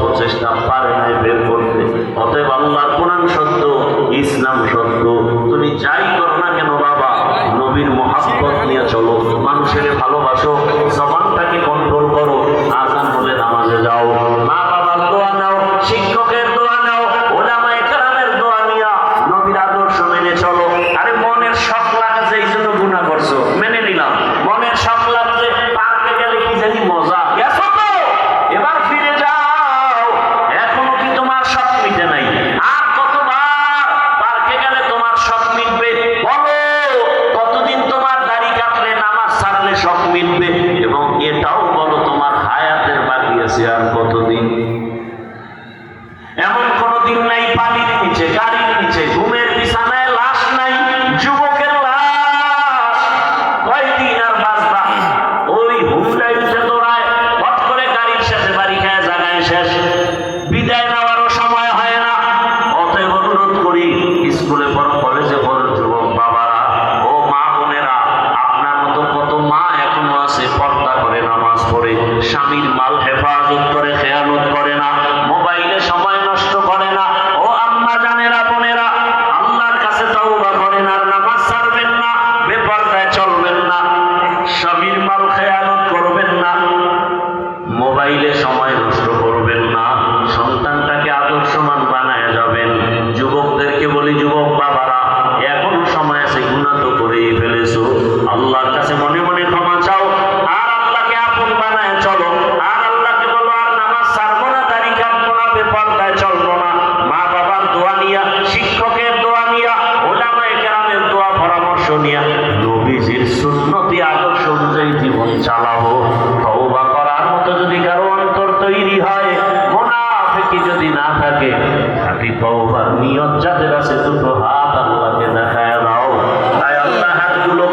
প্রচেষ্টা পারে নাই বের করতে। অতএব আল্লাহর কোরআন সত্য, ইসলাম সত্য। তুমি যাই করো না কেন বাবা, নবীর মহাব্বত নিয়ে চলো, মানুষের ভালোবাসো, জবানটাকে কন্ট্রোল করো। আযান হলে নামাজে যাও, মা বাবার দোয়া নাও, শিক্ষকের দোয়া নাও, উলামায়ে কেরামের দোয়া নিয়া নবীর আদর্শ মেনে চলো। আরে মনের শখ লাগছে এই জন্য গুনাহ করছো, মেনে নিলাম। মনের শখ লাগছে পার্কে গেলে কি জানি মজা, গেছো তো এবার ফিরে যাও। এখনো কি তোমার শখ মিটে নাই? আর কতবার পার্কে গেলে তোমার শখ মিটবে? বলো কতদিন তোমার দাড়ি কাটলে, নামাজ ছাড়লে শখ মিটবে? এবং এটাও বলো তোমার হায়াতের বাকি আছে আর কতদিন? এমন কোন দিন নাই পানির নিচে, গাড়ির নিচে, ঘুমের বিছানায় লাশ নাই, যুবকের লাশ। কয়দিন আর বাঁচবা? ওই হুন্ডায় উঠে দৌড়ায়, হট করে গাড়ির সাথে বাড়ি খায়, জায়গায় শেষ, বিদায় নেওয়ারও সময় হয় না। অতএব অনুরোধ করি, স্কুলে পড়ো, কলেজে পড়ো যুবক বাবারা ও মা বোনেরা, আপনার মতো কত মা এখনো আছে পর্দা করে, নামাজ পড়ে, স্বামীর মাল হেফাজত করে, খেয়ানত করে না, মোবাইলে সময় নষ্ট করে না। ও আম্মা জানেরা, বোনেরা, আল্লাহর কাছে তওবা করেন আর নামাজ ছাড়বেন না, বেপরদায় চলবেন না, স্বামীর মাল খেয়ানত করবেন না, মোবাইলে সময় নষ্ট করবেন না, সন্তানটাকে আদর্শমান বানায় যাবেন। যুবকদেরকে বলি, যুবক বাবারা, এখনো সময় আছে, গুনাহ তো করেই ফেলেছো, আল্লাহর কাছে মনে মনে ক্ষমা চাও আর আল্লাহকে আপন বানায় চলো। আর আল্লাহকে বলো, আর নামাজ ছাড়বো না, দাড়ি কাটবো না, বেপরদায় চলবো না, মা বাবার দোয়া নিয়া, শিক্ষকের দোয়া নিয়া, উলামায়ে কেরামের দোয়া পরামর্শ নিয়া নবীজির সুন্নতি আদর্শ অনুযায়ী জীবন চালাবো। তওবা করার মতো যদি কারো অন্তর তৈরি হয়, মুনাফিকি যদি না থাকে, খাঁটি তওবার নিয়ত যাদের আছে, দুটো হাত আল্লাহকে দেখায় দাও। আয় আল্লাহ, হাতগুলো